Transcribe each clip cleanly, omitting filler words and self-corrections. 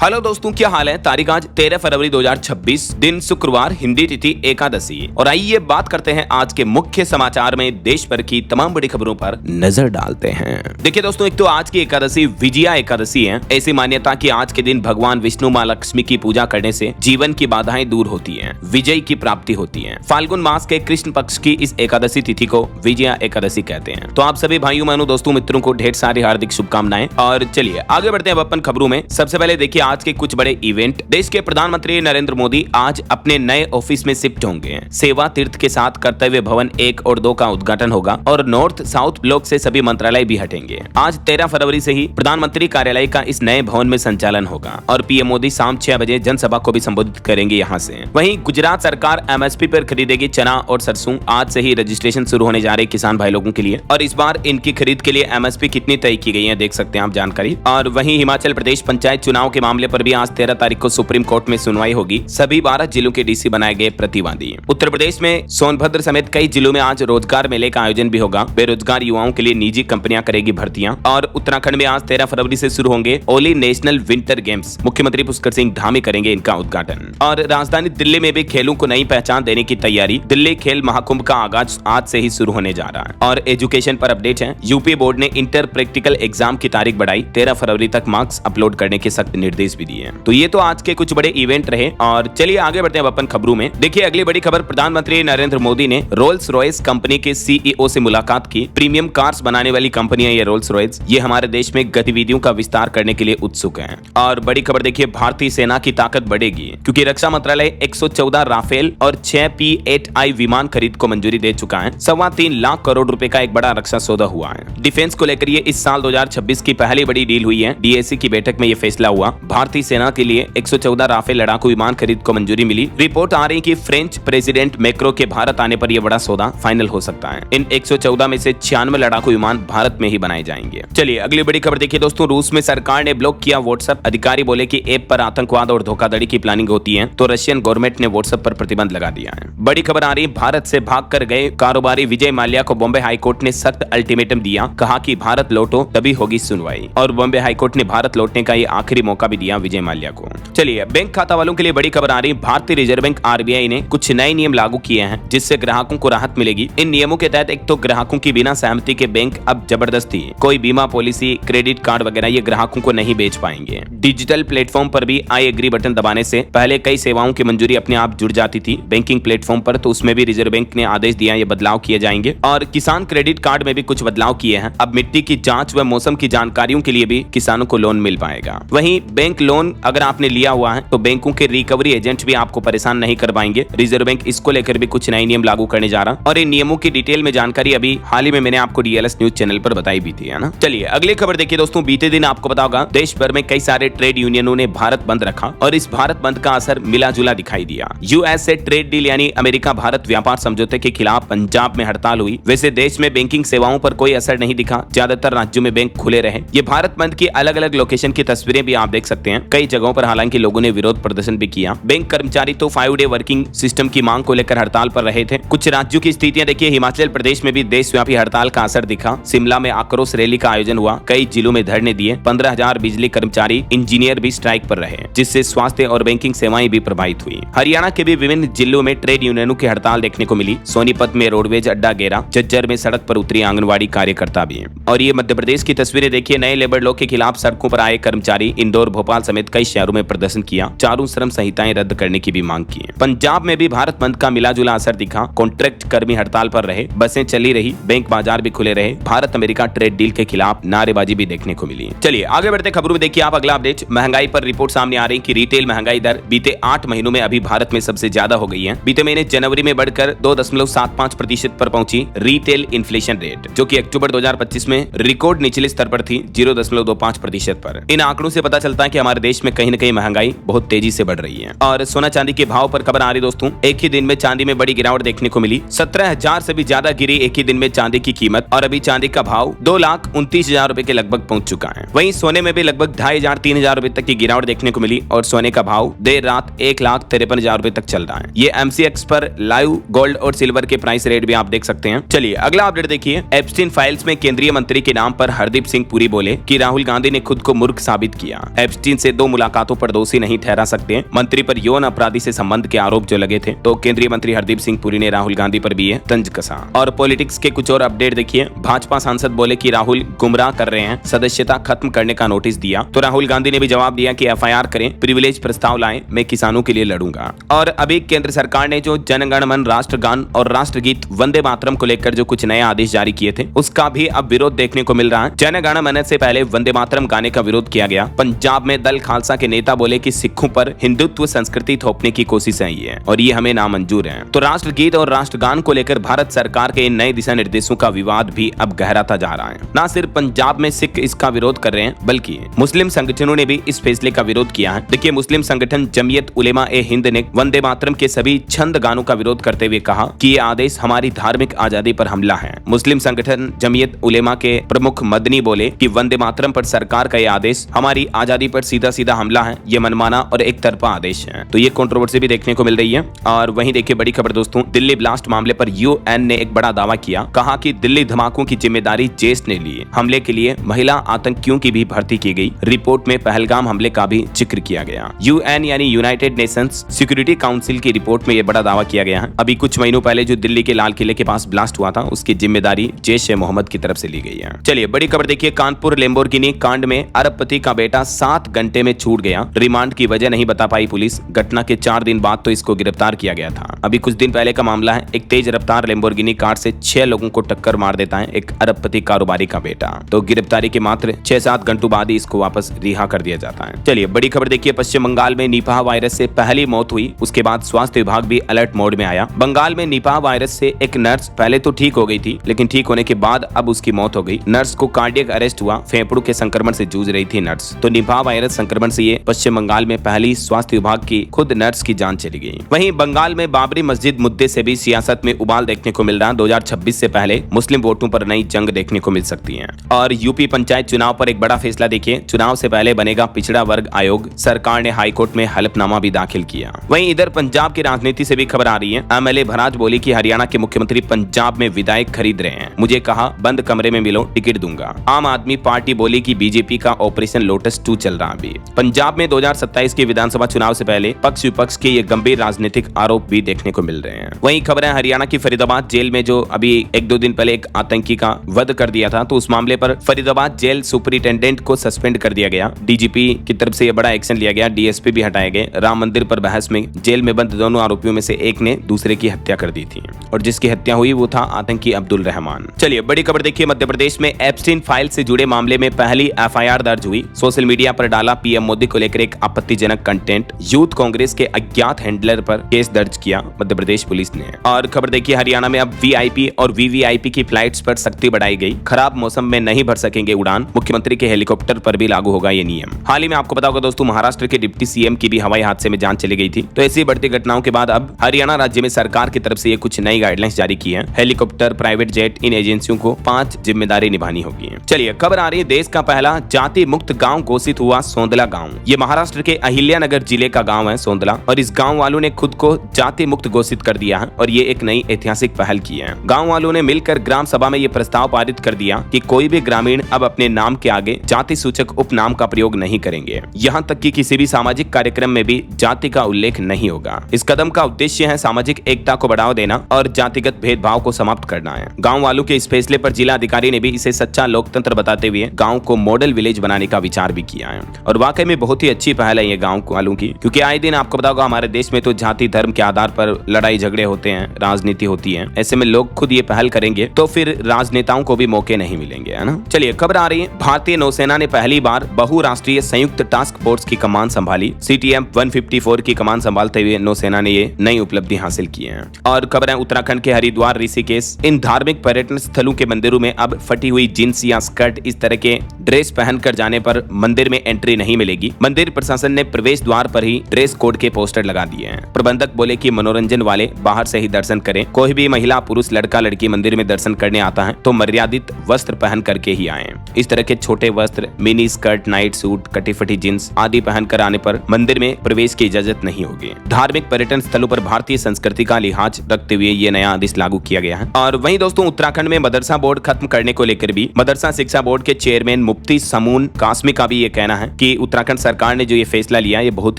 Hello दोस्तों, क्या हाल है। तारीख आज 13 फरवरी 2026, दिन शुक्रवार, हिंदी तिथि एकादशी। और आइए बात करते हैं आज के मुख्य समाचार में देश भर की तमाम बड़ी खबरों पर नजर डालते हैं। देखिए दोस्तों, एक तो आज की एकादशी विजया एकादशी है। ऐसी मान्यता कि आज के दिन भगवान विष्णु माँ लक्ष्मी की पूजा करने से जीवन की बाधाएं दूर होती है, विजय की प्राप्ति होती है। फाल्गुन मास के कृष्ण पक्ष की इस एकादशी तिथि को विजया एकादशी कहते हैं। तो आप सभी भाइयों बहनों दोस्तों मित्रों को ढेर सारी हार्दिक शुभकामनाएं। और चलिए आगे बढ़ते हैं अपन खबरों में। सबसे पहले देखिए आज के कुछ बड़े इवेंट। देश के प्रधानमंत्री नरेंद्र मोदी आज अपने नए ऑफिस में शिफ्ट होंगे। सेवा तीर्थ के साथ कर्तव्य भवन 1 और 2 का उद्घाटन होगा और नॉर्थ साउथ ब्लॉक से सभी मंत्रालय भी हटेंगे। आज 13 फरवरी से ही प्रधानमंत्री कार्यालय का इस नए भवन में संचालन होगा और पीएम मोदी शाम 6 बजे जनसभा को भी संबोधित करेंगे यहाँ से। वहीं गुजरात सरकार एमएसपी पर खरीदेगी चना और सरसों। आज से ही रजिस्ट्रेशन शुरू होने जा रही किसान भाई लोगों के लिए और इस बार इनकी खरीद के लिए एमएसपी कितनी तय की गई है देख सकते हैं आप जानकारी। और वहीं हिमाचल प्रदेश पंचायत चुनाव के मामले पर भी आज 13 तारीख को सुप्रीम कोर्ट में सुनवाई होगी। सभी 12 जिलों के डीसी बनाए गए प्रतिवादी। उत्तर प्रदेश में सोनभद्र समेत कई जिलों में आज रोजगार मेले का आयोजन भी होगा। बेरोजगार युवाओं के लिए निजी कंपनियां करेगी भर्तियां। और उत्तराखंड में आज 13 फरवरी से शुरू होंगे ओली नेशनल विंटर गेम्स। मुख्यमंत्री पुष्कर सिंह धामी करेंगे इनका उद्घाटन। और राजधानी दिल्ली में भी खेलों को नई पहचान देने की तैयारी। दिल्ली खेल महाकुंभ का आगाज आज से ही शुरू होने जा रहा है। और एजुकेशन पर अपडेट है। यूपी बोर्ड ने इंटर प्रैक्टिकल एग्जाम की तारीख बढ़ाई। 13 फरवरी तक मार्क्स अपलोड करने के सख्त निर्देश भी दिए। तो ये तो आज के कुछ बड़े इवेंट रहे। और चलिए आगे बढ़ते हैं अपन खबरों में। देखिए अगली बड़ी खबर, प्रधानमंत्री नरेंद्र मोदी ने रोल्स रॉयस कंपनी के सीईओ से मुलाकात की। प्रीमियम कार्स बनाने वाली कंपनी है ये रोल्स रॉयस। ये हमारे देश में गतिविधियों का विस्तार करने के लिए उत्सुक है। और बड़ी खबर देखिए, भारतीय सेना की ताकत बढ़ेगी क्योंकि रक्षा मंत्रालय 114 राफेल और 6 P-8I विमान खरीद को मंजूरी दे चुका है। 3.25 लाख करोड़ रुपए का एक बड़ा रक्षा सौदा हुआ है। डिफेंस को लेकर ये इस साल 2026 की पहली बड़ी डील हुई है। डीएसी की बैठक में ये फैसला हुआ। भारतीय सेना के लिए 114 राफेल लड़ाकू विमान खरीद को मंजूरी मिली। रिपोर्ट आ रही कि फ्रेंच प्रेसिडेंट मैक्रो के भारत आने पर यह बड़ा सौदा फाइनल हो सकता है। इन 114 में से 96 लड़ाकू विमान भारत में ही बनाए जाएंगे। चलिए अगली बड़ी खबर देखिए दोस्तों, रूस में सरकार ने ब्लॉक किया व्हाट्सएप। अधिकारी बोले कि ऐप पर आतंकवाद और धोखाधड़ी की प्लानिंग होती है तो रशियन गवर्नमेंट ने व्हाट्सएप पर प्रतिबंध लगा दिया है। बड़ी खबर आ रही, भारत से भाग कर गए कारोबारी विजय माल्या को बॉम्बे हाईकोर्ट ने सख्त अल्टीमेटम दिया। कहा कि भारत लौटो तभी होगी सुनवाई। और बॉम्बे हाईकोर्ट ने भारत लौटने का ये आखिरी मौका भी दिया विजय माल्या को। चलिए बैंक खाता वालों के लिए बड़ी खबर आ रही, भारतीय रिजर्व बैंक आरबीआई ने कुछ नए नियम लागू किए हैं जिससे ग्राहकों को राहत मिलेगी। इन नियमों के तहत एक तो ग्राहकों की बिना सहमति के बैंक अब जबरदस्ती कोई बीमा पॉलिसी, क्रेडिट कार्ड वगैरह ये ग्राहकों को नहीं बेच पाएंगे। डिजिटल प्लेटफॉर्म पर भी आई एग्री बटन दबाने से पहले कई सेवाओं की मंजूरी अपने आप जुड़ जाती थी बैंकिंग प्लेटफॉर्म पर, तो उसमें भी रिजर्व बैंक ने आदेश दिया ये बदलाव किए जाएंगे। और किसान क्रेडिट कार्ड में भी कुछ बदलाव किए हैं। अब मिट्टी की जांच व मौसम की जानकारियों के लिए भी किसानों को लोन मिल पाएगा। वहीं बैंक लोन अगर आपने लिया हुआ है तो बैंकों के रिकवरी एजेंट भी आपको परेशान नहीं कर पाएंगे। रिजर्व बैंक इसको लेकर भी कुछ नए नियम लागू करने जा रहा और इन नियमों की डिटेल में जानकारी अभी हाल ही में मैंने आपको डीएलएस न्यूज चैनल पर बताई भी थी, है ना। चलिए अगली खबर देखिए दोस्तों, बीते दिन आपको पता होगा देश भर में कई सारे ट्रेड यूनियनों ने भारत बंद रखा और इस भारत बंद का असर मिला जुला दिखाई दिया। यूएस से ट्रेड डील यानी अमेरिका भारत व्यापार समझौते के खिलाफ पंजाब में हड़ताल हुई। वैसे देश में बैंकिंग सेवाओं पर कोई असर नहीं दिखा, ज्यादातर राज्यों में बैंक खुले रहे। ये भारत बंद की अलग अलग लोकेशन की तस्वीरें भी आप देख सकते हैं। कई जगहों पर हालांकि लोगों ने विरोध प्रदर्शन भी किया। बैंक कर्मचारी तो 5 डे वर्किंग सिस्टम की मांग को लेकर हड़ताल पर रहे थे। कुछ राज्यों की स्थितियां देखिए, हिमाचल प्रदेश में भी देशव्यापी हड़ताल का असर दिखा। शिमला में आक्रोश रैली का आयोजन हुआ। कई जिलों में धरने दिए। 15,000 बिजली कर्मचारी, इंजीनियर भी स्ट्राइक पर रहे जिससे स्वास्थ्य और बैंकिंग सेवाएं भी प्रभावित हुई। हरियाणा के भी विभिन्न जिलों में ट्रेड यूनियनों की हड़ताल देखने को मिली। सोनीपत में रोडवेज अड्डा घेरा। झज्जर में सड़क पर उतरी आंगनबाड़ी कार्यकर्ता भी। और ये मध्य प्रदेश की तस्वीरें देखिए, नए लेबर लॉ के खिलाफ सड़कों पर आए कर्मचारी। इंदौर, भोपाल समेत कई शहरों में प्रदर्शन किया। चारों श्रम संहिताएं रद्द करने की भी मांग की। पंजाब में भी भारत बंद का मिला जुला असर दिखा। कॉन्ट्रैक्ट कर्मी हड़ताल पर रहे, बसें चली रही, बैंक बाजार भी खुले रहे। भारत अमेरिका ट्रेड डील के खिलाफ नारेबाजी भी देखने को मिली। चलिए आगे बढ़ते खबरों में देखिए आप अगला अपडेट। महंगाई पर रिपोर्ट सामने आ रही कि रिटेल महंगाई दर बीते 8 महीनों में अभी भारत में सबसे ज्यादा हो गई है। बीते महीने जनवरी में बढ़कर 2.75% पर पहुंची रिटेल इन्फ्लेशन रेट, जो कि अक्टूबर 2025 में रिकॉर्ड निचले स्तर पर थी 0.25% पर। इन आंकड़ों से पता चलता है कि हमारे देश में कहीं न कहीं महंगाई बहुत तेजी से बढ़ रही है। और सोना चांदी के भाव पर खबर आ रही दोस्तों, एक ही दिन में चांदी में बड़ी गिरावट देखने को मिली। 17,000 से भी ज्यादा गिरी एक ही दिन में चांदी की कीमत और अभी चांदी का भाव 2,29,000 रुपए के लगभग पहुंच चुका है। वहीं सोने में भी लगभग 2,500-3,000 रुपए तक की गिरावट देखने को मिली और सोने का भाव देर रात 1,53,000 रुपए तक चल रहा है। ये एमसीएक्स पर लाइव गोल्ड और सिल्वर के प्राइस रेट भी आप देख सकते हैं। चलिए अगला अपडेट देखिए। एप्स्टीन फाइल्स में केंद्रीय मंत्री के नाम पर हरदीप सिंह पुरी बोले कि राहुल गांधी ने खुद को मूर्ख साबित किया। एप्स्टीन चीन से 2 मुलाकातों पर दोषी नहीं ठहरा सकते हैं। मंत्री पर यौन अपराधी से संबंध के आरोप जो लगे थे, तो केंद्रीय मंत्री हरदीप सिंह पुरी ने राहुल गांधी पर भी तंज कसा। और पॉलिटिक्स के कुछ और अपडेट देखिए। भाजपा सांसद बोले कि राहुल गुमराह कर रहे हैं, सदस्यता खत्म करने का नोटिस दिया, तो राहुल गांधी ने भी जवाब दिया कि एफआईआर करें, प्रिविलेज प्रस्ताव लाएं, मैं किसानों के लिए लड़ूंगा। और अभी केंद्र सरकार ने जो जनगण मन राष्ट्रगान और राष्ट्रगीत वंदे मातरम को लेकर जो कुछ नए आदेश जारी किए थे, उसका भी अब विरोध देखने को मिल रहा है। जनगण मन से पहले वंदे मातरम गाने का विरोध किया गया। पंजाब में दल खालसा के नेता बोले कि सिखों पर हिंदुत्व संस्कृति थोपने की कोशिश है ये, और ये हमें नामंजूर है। तो राष्ट्रगीत और राष्ट्रगान को लेकर भारत सरकार के इन नए दिशा निर्देशों का विवाद भी अब गहराता जा रहा है। न सिर्फ पंजाब में सिख इसका विरोध कर रहे हैं, बल्कि मुस्लिम संगठनों ने भी इस फैसले का विरोध किया है। देखिए, मुस्लिम संगठन जमीयत उलेमा ए हिंद ने वंदे मातरम के सभी छंद गानों का विरोध करते हुए कहा कि ये आदेश हमारी धार्मिक आजादी पर हमला है। मुस्लिम संगठन जमीयत उलेमा के प्रमुख मदनी बोले कि वंदे मातरम पर सरकार का ये आदेश हमारी आजादी पर सीधा सीधा हमला है, ये मनमाना और एक तरफा आदेश है। तो ये कंट्रोवर्सी भी देखने को मिल रही है। और वहीं देखिए बड़ी खबर दोस्तों, दिल्ली ब्लास्ट मामले पर यूएन ने एक बड़ा दावा किया। कहा कि दिल्ली धमाकों की जिम्मेदारी जेश ने ली। हमले के लिए महिला आतंकियों की भी भर्ती की गई। रिपोर्ट में पहलगाम हमले का भी जिक्र किया गया। यूएन यानी यूनाइटेड नेशंस सिक्योरिटी काउंसिल की रिपोर्ट में यह बड़ा दावा किया गया है। अभी कुछ महीनों पहले जो दिल्ली के लाल किले के पास ब्लास्ट हुआ था, उसकी जिम्मेदारी जैश-ए-मोहम्मद की तरफ से ली गई है। चलिए बड़ी खबर देखिए, कानपुर लैम्बोर्गिनी कांड में अरबपति का बेटा 7 घंटे में छूट गया। रिमांड की वजह नहीं बता पाई पुलिस। घटना के 4 दिन बाद तो इसको गिरफ्तार किया गया था। अभी कुछ दिन पहले का मामला है। एक तेज रफ्तार लैम्बोर्गिनी कार से 6 लोगों को टक्कर मार देता है एक अरबपति कारोबारी का बेटा। तो गिरफ्तारी के मात्र 6-7 घंटों बाद ही इसको वापस रिहा कर दिया जाता है। चलिए बड़ी खबर देखिए, पश्चिम बंगाल में निपाह वायरस से पहली मौत हुई। उसके बाद स्वास्थ्य विभाग भी अलर्ट मोड में आया। बंगाल में निपाह वायरस से एक नर्स पहले तो ठीक हो गई थी, लेकिन ठीक होने के बाद अब उसकी मौत हो गई। नर्स को कार्डियक अरेस्ट हुआ। फेफड़ों के संक्रमण से जूझ रही थी नर्स। तो निपाह वायरस संक्रमण से ये पश्चिम बंगाल में पहली स्वास्थ्य विभाग की खुद नर्स की जान चली गई। वहीं बंगाल में बाबरी मस्जिद मुद्दे से भी सियासत में उबाल देखने को मिल रहा है। 2026 से पहले मुस्लिम वोटों पर नई जंग देखने को मिल सकती है। और यूपी पंचायत चुनाव पर एक बड़ा फैसला देखिए। चुनाव से पहले बनेगा पिछड़ा वर्ग आयोग। सरकार ने हाईकोर्ट में हलफनामा भी दाखिल किया। वहीं इधर पंजाब की राजनीति से भी खबर आ रही है। एमएलए भराज बोली कि हरियाणा के मुख्यमंत्री पंजाब में विधायक खरीद रहे हैं। मुझे कहा बंद कमरे में मिलो, टिकट दूंगा। आम आदमी पार्टी बोली कि बीजेपी का ऑपरेशन लोटस 2 चल रहा अभी। पंजाब में 2027 के विधानसभा चुनाव से पहले पक्ष विपक्ष के ये गंभीर राजनीतिक आरोप भी देखने को मिल रहे हैं। वहीं खबर है हरियाणा की फरीदाबाद जेल में जो अभी 1-2 दिन पहले एक आतंकी का वध कर दिया था, तो उस मामले पर फरीदाबाद जेल सुपरिटेंडेंट को सस्पेंड कर दिया गया। डीजीपी की तरफ से यह बड़ा एक्शन लिया गया। डीएसपी भी हटाए गए। राम मंदिर पर बहस में जेल में बंद दोनों आरोपियों में से एक ने दूसरे की हत्या कर दी थी, और जिसकी हत्या हुई वो था आतंकी अब्दुल रहमान। चलिए बड़ी खबर देखिए, मध्य प्रदेश में एप्स्टीन फाइल से जुड़े मामले में पहली एफआईआर दर्ज हुई। सोशल मीडिया पर डाला पीएम मोदी को लेकर एक आपत्तिजनक कंटेंट। यूथ कांग्रेस के अज्ञात हैंडलर पर केस दर्ज किया मध्य प्रदेश पुलिस ने। और खबर देखिए, हरियाणा में अब वीआईपी और वीवीआईपी की फ्लाइट्स पर सख्ती बढ़ाई गई। खराब मौसम में नहीं भर सकेंगे उड़ान। मुख्यमंत्री के हेलीकॉप्टर पर भी लागू होगा ये नियम। हाल ही में आपको पता होगा दोस्तों, महाराष्ट्र के डिप्टी सीएम की भी हवाई हादसे में जान चली गई थी। तो ऐसी बढ़ती घटनाओं के बाद अब हरियाणा राज्य में सरकार की तरफ से ये कुछ नई गाइडलाइंस जारी की है। हेलीकॉप्टर, प्राइवेट जेट, इन एजेंसियों को 5 जिम्मेदारी निभानी होगी। चलिए खबर आ रही है, देश का पहला जाति मुक्त गाँव घोषित हुआ सोंदला गाँव। ये महाराष्ट्र के अहिल्यानगर जिले का गाँव है सोंदला, और इस गाँव वालों ने खुद को जाति मुक्त घोषित कर दिया है, और ये एक नई ऐतिहासिक पहल की है। गाँव वालों ने मिलकर ग्राम सभा में ये प्रस्ताव पारित कर दिया कि कोई भी ग्रामीण अब अपने नाम के आगे जाति सूचक उपनाम का प्रयोग नहीं करेंगे। यहाँ तक कि किसी भी सामाजिक कार्यक्रम में भी जाति का उल्लेख नहीं होगा। इस कदम का उद्देश्य है सामाजिक एकता को बढ़ावा देना और जातिगत भेदभाव को समाप्त करना है। गाँव वालों के इस फैसले पर जिला अधिकारी ने भी इसे सच्चा लोकतंत्र बताते हुए गाँव को मॉडल विलेज बनाने का विचार भी किया है। और वाकई में बहुत ही अच्छी पहल है ये गाँव वालों की, क्योंकि आए दिन आपको पता होगा हमारे देश में तो जाति धर्म के आधार पर लड़ाई झगड़े होते हैं, राजनीति होती है। ऐसे में लोग खुद ये पहल करेंगे तो फिर राजनेताओं को भी मौके नहीं मिलेंगे, है ना। चलिए खबर आ रही है, भारतीय नौसेना ने पहली बार बहुराष्ट्रीय संयुक्त टास्क फोर्स की कमान संभाली। CTM 154 की कमान संभालते हुए नौसेना ने ये नई उपलब्धि हासिल की है। और खबर है उत्तराखंड के हरिद्वार, ऋषिकेश, इन धार्मिक पर्यटन स्थलों के मंदिरों में अब फटी हुई जींस या स्कर्ट इस तरह के ड्रेस पहनकर जाने पर मंदिर में एंट्री नहीं मिलेगी। मंदिर प्रशासन ने प्रवेश द्वार पर ही ड्रेस कोड के पोस्टर लगा दिए हैं। प्रबंधक बोले कि मनोरंजन वाले बाहर से ही दर्शन करें। कोई भी महिला, पुरुष, लड़का, लड़की मंदिर में दर्शन करने आता है तो मर्यादित वस्त्र पहन करके ही आए। इस तरह के छोटे वस्त्र, मिनी स्कर्ट, नाइट सूट, कटी फटी जींस आदि पहन कर आने पर मंदिर में प्रवेश की इजाजत नहीं होगी। धार्मिक पर्यटन स्थलों पर भारतीय संस्कृति का लिहाज रखते हुए ये नया आदेश लागू किया गया है। और वहीं दोस्तों उत्तराखंड में मदरसा बोर्ड खत्म करने को लेकर भी मदरसा शिक्षा बोर्ड के चेयरमैन मुफ्ती समून कासमी का भी ये कहना है कि उत्तराखंड सरकार ने जो ये फैसला लिया ये बहुत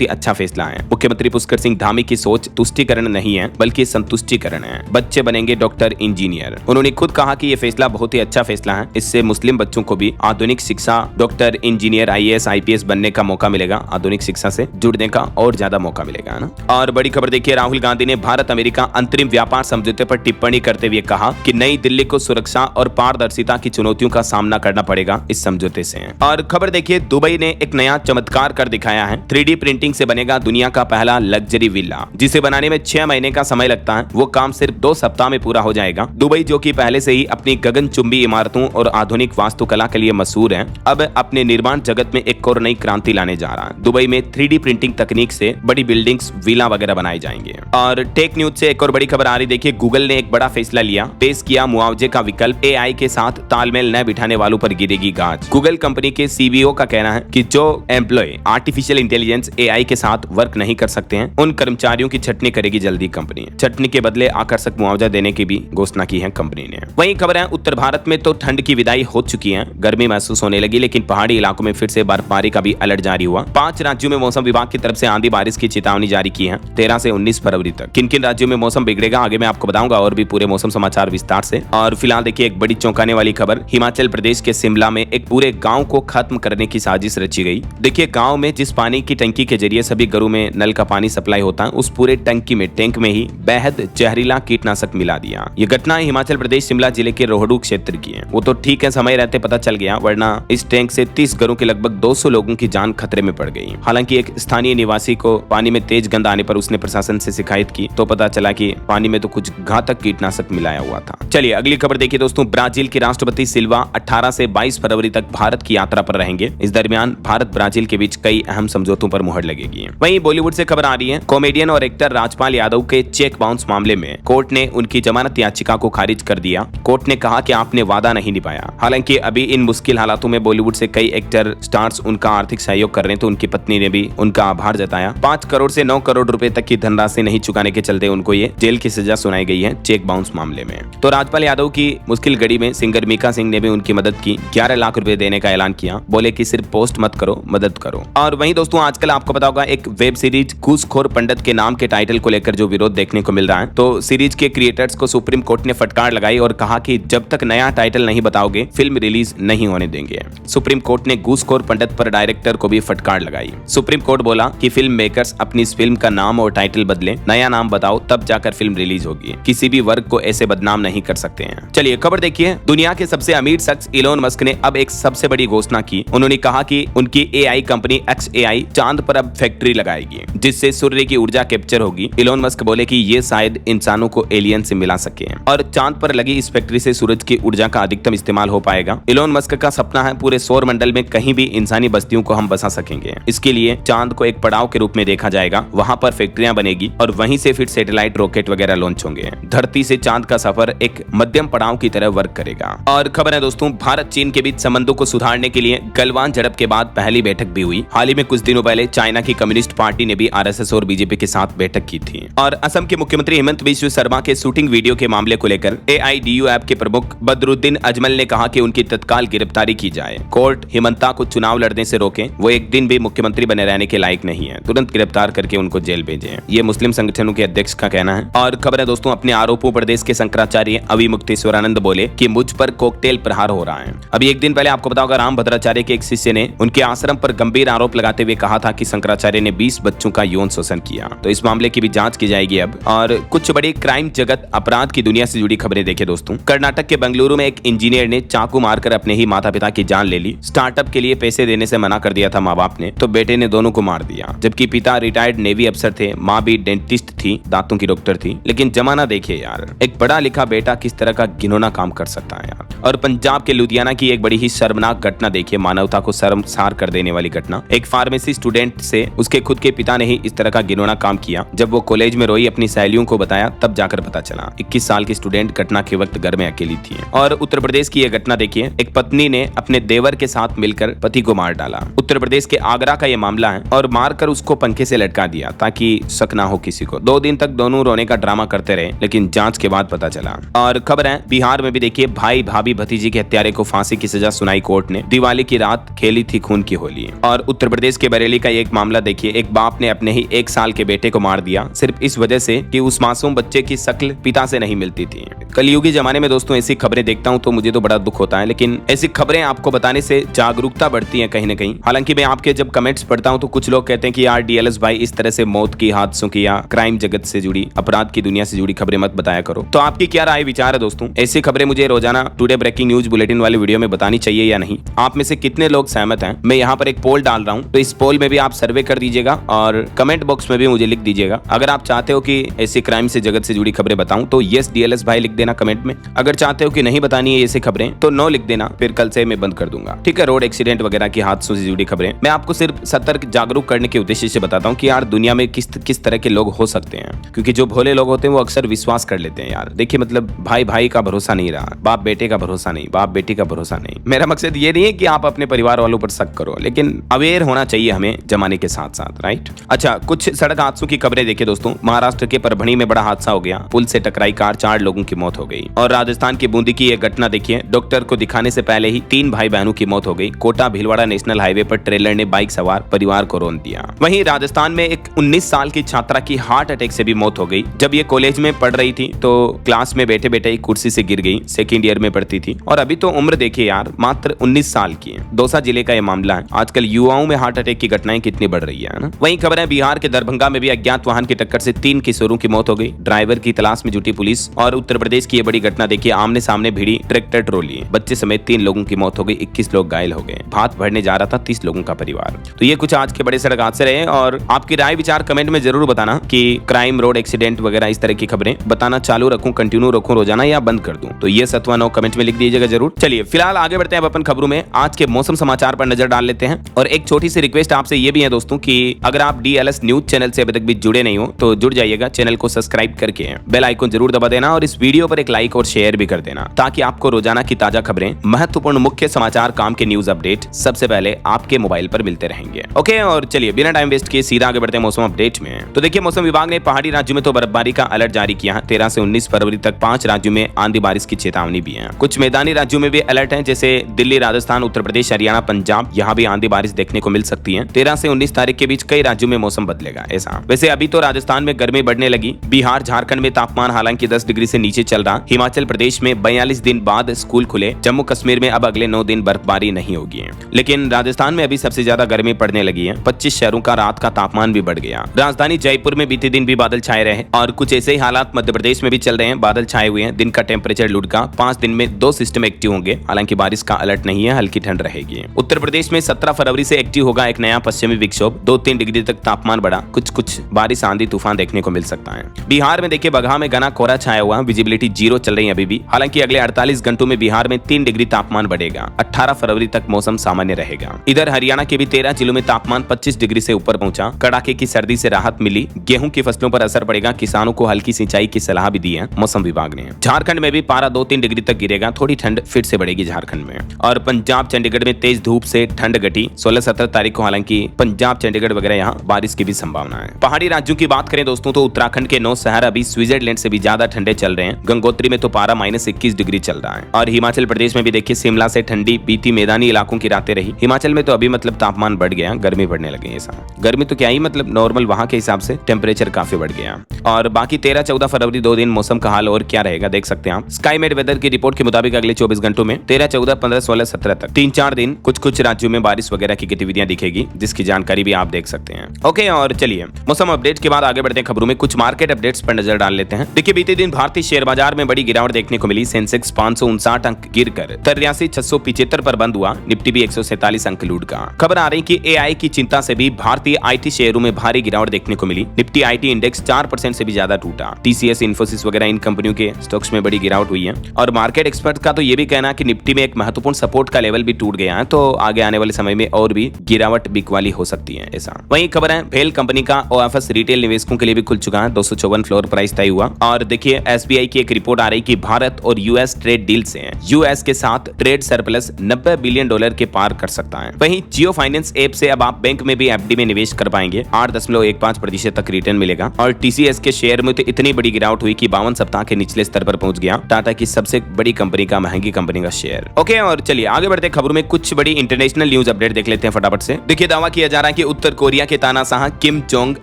ही अच्छा फैसला है। मुख्यमंत्री पुष्कर सिंह धामी की सोच तुष्टिकरण नहीं है बल्कि संतुष्टिकरण है। बच्चे बनेंगे डॉक्टर, इंजीनियर। उन्होंने खुद कहा कि ये फैसला बहुत ही अच्छा फैसला है। इससे मुस्लिम बच्चों को भी आधुनिक शिक्षा, डॉक्टर, इंजीनियर, IAS, IPS बनने का मौका मिलेगा। आधुनिक शिक्षा से जुड़ने का और ज्यादा मौका मिलेगा ना। और बड़ी खबर देखिए, राहुल गांधी ने भारत अमेरिका अंतरिम व्यापार समझौते पर टिप्पणी करते हुए कहा कि नई दिल्ली को सुरक्षा और पारदर्शिता की चुनौतियों का सामना करना पड़ेगा इस समझौते से। और खबर देखिए, दुबई ने एक नया चमत्कार कर दिखाया है। 3D प्रिंटिंग से बनेगा दुनिया का पहला लग्जरी विला, जिसे बनाने में 6 महीने का समय लगता है। वो काम सिर्फ 2 सप्ताह में पूरा हो जाएगा। दुबई, जो कि पहले से ही अपनी गगनचुंबी इमारतों और आधुनिक वास्तुकला के लिए मशहूर है, अब अपने निर्माण जगत में एक और नई क्रांति लाने जा रहा है। दुबई में 3D प्रिंटिंग तकनीक से बड़ी बिल्डिंग्स, विला वगैरह बनाए जाएंगे। और टेक न्यूज से एक और बड़ी खबर आ रही, देखिए गूगल ने एक बड़ा फैसला लिया, पेश किया मुआवजे का विकल्प। AI के साथ तालमेल न बिठाने वालों पर गिरेगी गाज। गूगल कंपनी के CBO का कहना है कि जो एम्प्लॉय आर्टिफिशियल इंटेलिजेंस AI के साथ वर्क नहीं कर सकते हैं, उन कर्मचारियों की छटनी करेगी जल्दी कंपनी। छटनी के बदले आकर्षक मुआवजा देने की भी घोषणा की है कंपनी ने। वहीं खबर है, उत्तर भारत में तो ठंड की विदाई हो चुकी है, गर्मी महसूस होने लगी, लेकिन पहाड़ी इलाकों में फिर से बर्फबारी का भी अलर्ट जारी हुआ। 5 राज्यों में मौसम विभाग की तरफ से आंधी बारिश की चेतावनी जारी की है 13 से 19 फरवरी तक। किन किन राज्यों में मौसम बिगड़ेगा आगे मैं आपको बताऊंगा, और भी पूरे मौसम समाचार विस्तार से। और फिलहाल देखिए एक बड़ी चौंकाने वाली खबर, हिमाचल प्रदेश के शिमला में एक पूरे गांव को खत्म करने की साजिश रची गई। देखिए गांव में जिस पानी की टंकी के जरिए सभी घरों में नल का पानी सप्लाई होता है, उस पूरे टैंक में ही बेहद जहरीला कीटनाशक मिला दिया। ये घटना हिमाचल प्रदेश शिमला जिले के रोहडू क्षेत्र की है। वो तो ठीक है, समय रहते पता चल गया, वरना इस टैंक से 30 घरों के लगभग 200 लोगों की जान खतरे में पड़ गई। हालांकि एक स्थानीय निवासी को पानी में तेज गंध आने पर उसने प्रशासन से शिकायत की, तो पता चला कि पानी में तो कुछ घातक कीटनाशक मिलाया हुआ था। चलिए अगली खबर देखिए दोस्तों, ब्राजील के राष्ट्रपति सिल्वा 18 से 22 फरवरी तक भारत की यात्रा पर रहेंगे। इस दरमियान भारत ब्राजील के बीच कई अहम समझौतों पर मुहर लगेगी। वहीं बॉलीवुड से खबर आ रही है, कॉमेडियन और एक्टर राजपाल यादव के चेक बाउंस मामले में कोर्ट ने उनकी जमानत याचिका को खारिज कर दिया। कोर्ट ने कहा कि आपने वादा नहीं निभाया। हालांकि अभी इन मुश्किल हालातों में बॉलीवुड से कई एक्टर स्टार्स उनका आर्थिक सहयोग कर रहे हैं, तो उनकी पत्नी ने भी उनका आभार जताया। 5 करोड़ से 9 करोड़ रुपए तक की धनराशि नहीं चुकाने के चलते उनको ये जेल की सजा सुनाई गई है चेक बाउंस मामले में। तो राजपाल यादव की मुश्किल घड़ी में सिंगर मीका सिंह ने भी उनकी मदद की, 11 लाख रुपए देने का ऐलान किया। बोले कि सिर्फ पोस्ट मत करो, मदद करो। और वहीं दोस्तों आजकल आपको पता होगा एक वेब सीरीज घूसखोर पंडित के नाम के टाइटल को लेकर जो विरोध देखने को मिल रहा है, तो सीरीज के क्रिएटर्स को सुप्रीम कोर्ट ने फटकार लगाई और कहा कि जब तक नया टाइटल नहीं बताओगे फिल्म रिलीज नहीं होने देंगे। सुप्रीम कोर्ट ने घूसखोर पंडित पर डायरेक्टर को भी फटकार लगाई। सुप्रीम कोर्ट बोला कि फिल्म मेकर्स अपनी इस फिल्म का नाम और टाइटल बदले, नया नाम बताओ तब जाकर फिल्म रिलीज होगी। किसी भी वर्ग को ऐसे बदनाम नहीं कर सकते हैं। चलिए खबर देखिए, दुनिया के सबसे अमीर शख्स इलोन मस्क ने अब एक सबसे बड़ी घोषणा की। उन्होंने कहा कि उनकी AI कंपनी XAI चांद पर अब फैक्ट्री लगाएगी, जिससे सूर्य की ऊर्जा कैप्चर होगी। इलोन मस्क बोले कि ये शायद इंसानों को एलियन से मिला सके और चांद पर लगी इस फैक्ट्री से सूरज की ऊर्जा का अधिकतम इस्तेमाल हो पाएगा। इलोन मस्क का सपना है पूरे सौर मंडल में कहीं भी इंसानी बस्तियों को हम बसा सकेंगे। इसके लिए चांद को एक पड़ाव के रूप में देखा जाएगा, वहां पर फैक्ट्रियां बनेगी और वहीं से फिर सैटेलाइट, रॉकेट वगैरह लॉन्च होंगे। धरती से चांद का सफर एक मध्यम पड़ाव की तरह वर्क करेगा। और खबर है दोस्तों, भारत चीन के बीच संबंधों को सुधारने के लिए गलवान झड़प के बाद पहली बैठक भी हुई। हाल ही में कुछ दिनों पहले चाइना की कम्युनिस्ट पार्टी ने भी RSS और बीजेपी के साथ बैठक की थी। और असम के मुख्यमंत्री हेमंत बिश्व शर्मा के शूटिंग वीडियो के मामले को लेकर AIDU ऐप के प्रमुख बदरुद्दीन अजमल ने कहा कि उनकी तत्काल गिरफ्तारी की जाए। कोर्ट हेमंता को चुनाव लड़ने से रोके, वो एक दिन भी मुख्यमंत्री बने रहने के लायक नहीं है, तुरंत गिरफ्तार करके उनको जेल भेजे। ये मुस्लिम संगठनों के अध्यक्ष का कहना है। और खबर है दोस्तों, अपने आरोपों पर देश के शंकराचार्य अविमुक्तेश्वरानंद बोले कि मुझ पर कॉकटेल प्रहार हो रहा है। अभी एक दिन पहले आपको पता होगा, राम भद्राचार्य के एक शिष्य ने उनके आश्रम पर गंभीर आरोप लगाते हुए कहा था कि शंकराचार्य ने 20 बच्चों का यौन शोषण किया। तो इस मामले की भी जांच की जाएगी अब। और कुछ बड़ी क्राइम जगत, अपराध की दुनिया से जुड़ी खबरें देखिए दोस्तों। कर्नाटक के बेंगलुरु में एक इंजीनियर ने चाकू मारकर अपने ही माता पिता की जान ले ली। स्टार्टअप के लिए पैसे देने से मना कर दिया था माँ बाप ने, तो बेटे ने दोनों को मार दिया। जबकि पिता रिटायर्ड नेवी अफसर थे, माँ भी डेंटिस्ट थी, दांतों की डॉक्टर थी। लेकिन जमाना देखिए यार, एक पढ़ा लिखा बेटा किस तरह का घिनौना काम कर सकता है यार। और पंजाब के लुधियाना की एक बड़ी ही शर्मनाक घटना देखिए, मानवता को शर्मसार कर देने वाली घटना। एक फार्मेसी स्टूडेंट से उसके खुद के पिता ने ही इस तरह का घिनौना काम किया। जब वो कॉलेज में रोई, अपनी सहेलियों को बताया, तब जाकर पता चला 21 साल की स्टूडेंट घटना के वक्त घर में अकेली थी। और उत्तर प्रदेश की यह घटना देखिए, एक पत्नी ने अपने देवर के साथ मिलकर पति को मार डाला। उत्तर प्रदेश के आगरा का यह मामला है। और मारकर उसको पंखे से लटका दिया ताकि शक ना हो किसी को। 2 दिन तक दोनों रोने का ड्रामा करते रहे, लेकिन जांच के बाद पता चला। और खबर है बिहार में भी देखिए, भाई भाभी भतीजी के हत्यारे को फांसी की सजा सुनाई कोर्ट ने। दिवाली की रात खेली थी खून की होली। और उत्तर प्रदेश के बरेली का एक मामला देखिए, एक बाप ने अपने ही 1 साल के बेटे को मार दिया सिर्फ इस वजह से कि उस मासूम बच्चे की शक्ल पिता से नहीं मिलती थी। कलयुगी जमाने में दोस्तों ऐसी खबरें देखता हूं तो मुझे तो बड़ा दुख होता है, लेकिन ऐसी खबरें आपको बताने से जागरूकता बढ़ती है कहीं ना कहीं। हालांकि मैं आपके जब कमेंट्स पढ़ता हूं तो कुछ लोग कहते हैं कि यार डीएलएस भाई इस तरह से मौत की, हादसों की या क्राइम जगत से जुड़ी, अपराध की दुनिया से जुड़ी खबरें मत बताया करो। तो आपकी क्या राय विचार है दोस्तों? ऐसी खबरें मुझे रोजाना टुडे ब्रेकिंग न्यूज बुलेटिन वाले वीडियो में बतानी चाहिए या नहीं? आप में से कितने लोग सहमत हैं? मैं यहाँ पर एक पोल डाल रहा हूँ, तो इस पोल में भी आप सर्वे कर दीजिएगा और कमेंट बॉक्स में भी मुझे लिख दीजिएगा। अगर आप चाहते हो कि ऐसी क्राइम से जगत से जुड़ी खबरें बताऊं तो यस डीएलएस भाई लिख देना कमेंट में। अगर चाहते हो कि नहीं बतानी है ऐसी खबरें तो नो लिख देना, फिर कल से मैं बंद कर दूंगा। ठीक है, रोड एक्सीडेंट वगैरह की हादसों से जुड़ी खबरें मैं आपको सिर्फ सतर्क जागरूक करने के उद्देश्य से बताता हूँ कि यार दुनिया में किस तरह के लोग हो सकते हैं, क्योंकि जो भोले लोग होते हैं वो अक्सर विश्वास कर लेते हैं। यार देखिए, मतलब भाई भाई का भरोसा नहीं रहा, बाप बेटे का भरोसा नहीं, बाप बेटी का भरोसा नहीं। मेरा मकसद ये नहीं है कि आप अपने परिवार वालों पर शक करो, लेकिन अवेयर होना चाहिए हमें जमाने के साथ साथ, राइट। अच्छा, कुछ सड़क हादसों की खबरें देखिए दोस्तों। महाराष्ट्र के परभणी में बड़ा हादसा हो गया, पुल से टकराई कार, 4 लोगों की मौत हो गई। और राजस्थान की बूंदी की एक घटना देखिए, डॉक्टर को दिखाने से पहले ही 3 भाई बहनों की मौत हो गई। कोटा भीलवाड़ा नेशनल हाईवे पर ट्रेलर ने बाइक सवार परिवार को रौंद दिया। वहीं राजस्थान में एक 19 साल की छात्रा की हार्ट अटैक से भी मौत हो गई। जब ये कॉलेज में पढ़ रही थी तो क्लास में बैठे बैठे कुर्सी से गिर गई। सेकेंड ईयर में पढ़ती थी और अभी तो उम्र देखिए यार, मात्र 19 साल की है। दौसा जिले का यह मामला है। आजकल युवाओं में हार्ट अटैक की घटनाएं कितनी बढ़ रही है ना। वहीं खबर है बिहार के दरभंगा में भी अज्ञात वाहन की टक्कर से 3 किशोरों की मौत हो गई। ड्राइवर की तलाश में जुटी पुलिस। और उत्तर प्रदेश की यह बड़ी घटना देखिए, आमने सामने भिड़ी ट्रैक्टर ट्रॉली, बच्चे समेत 3 लोगों की मौत हो गई, 21 लोग घायल हो गए। भात भरने जा रहा था 30 लोगों का परिवार। तो ये कुछ आज के बड़े सड़क हादसे रहे और आपकी राय विचार कमेंट में जरूर बताना कि क्राइम, रोड एक्सीडेंट वगैरह इस तरह की खबरें बताना चालू रखूं, कंटिन्यू रखूं रोजाना, या बंद कर दूं? तो ये 7 व 9 कमेंट में लिख दीजिएगा जरूर। चलिए फिलहाल आगे बढ़ते हैं अपन खबरों में। आज के मौसम समाचार पर नजर डाल लेते हैं। और एक छोटी सी रिक्वेस्ट आपसे ये भी है दोस्तों कि अगर आप डीएलएस न्यूज चैनल से अभी तक भी जुड़े नहीं हो तो जुड़ जाइएगा। चैनल को सब्सक्राइब करके बेल आइकन जरूर दबा देना और इस वीडियो पर एक लाइक और शेयर भी कर देना, ताकि आपको रोजाना की ताजा खबरें, महत्वपूर्ण मुख्य समाचार, काम के न्यूज अपडेट सबसे पहले आपके मोबाइल पर मिलते रहेंगे। ओके, और चलिए बिना टाइम वेस्ट किए सीधा आगे बढ़ते हैं मौसम अपडेट में। तो देखिए, मौसम विभाग ने पहाड़ी राज्यों में तो बर्फबारी का अलर्ट जारी किया है। 13 से 19 फरवरी तक 5 राज्यों में आंधी बारिश की चेतावनी भी है। कुछ मैदानी राज्यों में भी अलर्ट है, जैसे दिल्ली, राजस्थान, उत्तर प्रदेश, हरियाणा, पंजाब। यहाँ भी आंधी बारिश देखने को मिल सकती है। 13 से 19 तारीख के बीच कई राज्यों में मौसम बदलेगा ऐसा। वैसे अभी तो राजस्थान में गर्मी बढ़ने लगी। बिहार, झारखंड में तापमान हालांकि 10 डिग्री से नीचे चल रहा। हिमाचल प्रदेश में 42 दिन बाद स्कूल खुले। जम्मू कश्मीर में अब अगले 9 दिन बर्फबारी नहीं होगी। लेकिन राजस्थान में अभी सबसे ज्यादा गर्मी पड़ने लगी है। 25 शहरों का रात का तापमान भी बढ़ गया। राजधानी जयपुर में बीते दिन भी बादल छाए रहे और कुछ ऐसे ही हालात मध्य प्रदेश में भी चल रहे हैं। बादल छाए हुए हैं। दिन का टेम्परेचर लुढ़का। 5 दिन में 2 सिस्टम एक्टिव होंगे। हालांकि बारिश का अलर्ट नहीं है, हल्की ठंड रहेगी। उत्तर प्रदेश में 17 फरवरी से एक्टिव होगा एक नया पश्चिमी विक्षोभ। 2-3 डिग्री तक तापमान बढ़ा। कुछ बारिश, आंधी तूफान देखने को मिल सकता है। बिहार में देखिए, बगहा में घना कोहरा छाया हुआ, विजिबिलिटी 0 चल रही है अभी भी। हालांकि अगले 48 घंटों में बिहार में 3 डिग्री तापमान बढ़ेगा। 18 फरवरी तक मौसम सामान्य रहेगा। इधर हरियाणा के भी 13 जिलों में तापमान 25 डिग्री से ऊपर पहुंचा। कड़ाके की सर्दी से राहत मिली। गेहूं की फसलों पर असर पड़ेगा। किसानों को हल्की सिंचाई की सलाह भी दी है मौसम विभाग ने। झारखंड में भी पारा 2-3 डिग्री तक गिरेगा। थोड़ी ठंड फिर से बढ़ेगी झारखंड में। और पंजाब, चंडीगढ़ में तेज धूप से ठंड घटी। 16-17 तारीख को हालांकि पंजाब, चंडीगढ़ वगैरह यहाँ बारिश की भी संभावना है। पहाड़ी राज्यों की बात करें दोस्तों तो उत्तराखंड के 9 शहर अभी स्विट्जरलैंड से भी ज्यादा ठंडे चल रहे हैं। गंगोत्री में तो पारा -21 डिग्री चल रहा है। और हिमाचल प्रदेश में भी देखिए, शिमला से ठंडी बीती मैदानी इलाकों की रातें रही। हिमाचल में तो अभी मतलब तापमान बढ़ गया, गर्मी बढ़ने लगी। ऐसा गर्मी तो क्या ही, मतलब नॉर्मल वहां के हिसाब से टेम्परेचर काफी बढ़ गया। और बाकी 13-14 फरवरी 2 दिन मौसम का हाल और क्या रहेगा देख सकते हैं आप। स्काईमेट वेदर की रिपोर्ट के मुताबिक अगले 24 घंटों में 13, 14, 15, 16, 17 तक 3-4 दिन कुछ राज्यों में बारिश वगैरह की गतिविधियां दिखेगी, जिसकी जानकारी भी आप देख सकते हैं। ओके, और चलिए मौसम अपडेट के बाद आगे बढ़ते हैं खबरों में। कुछ मार्केट अपडेट्स पर नजर डाल लेते हैं। देखिए, बीते दिन भारतीय शेयर बाजार में बड़ी गिरावट देखने को मिली। सेंसेक्स 559 अंक गिरकर 83,675 पर बंद हुआ। निफ्टी भी 147 अंक लूढ़का। खबर आ रही कि एआई की चिंता से भी भारतीय आईटी शेयरों में भारी गिरावट देखने को मिली। निफ्टी आईटी इंडेक्स 4% से भी ज्यादा टूटा। टीसीएस, इन्फोसिस वगैरह इन कंपनियों के स्टॉक्स में बड़ी गिरावट हुई है। और मार्केट एक्सपर्ट का तो ये भी कहना है कि निफ्टी में एक महत्वपूर्ण सपोर्ट का लेवल भी टूट गया है, तो आगे आने वाले समय में और भी गिरावट बिकवाली हो सकती है ऐसा। वहीं खबर है भेल कंपनी का ओएफएस रिटेल निवेशकों के लिए भी खुल चुका है। 254 फ्लोर प्राइस तय हुआ। और देखिए, एसबीआई की एक रिपोर्ट आ रही कि भारत और यूएस ट्रेड डील से यूएस के साथ ट्रेड सरप्लस $90 बिलियन के पार कर सकता है। वहीं जियो फाइनेंस ऐप से अब आप बैंक में भी एफडी में निवेश कर पाएंगे। 8.15% तक रिटर्न मिलेगा। और टीसीएस के शेयर में तो इतनी बड़ी गिरावट हुई कि 52 सप्ताह के निचले स्तर पर पहुंच गया। टाटा की सबसे बड़ी कंपनी का, महंगी कंपनी का शेयर। ओके, और चलिए आगे बढ़ते खबरों में कुछ बड़ी इंटरनेशनल न्यूज अपडेट देख लेते हैं फटाफट से। देखिए, दावा किया जा रहा है कि उत्तर कोरिया के तानाशाह किम जोंग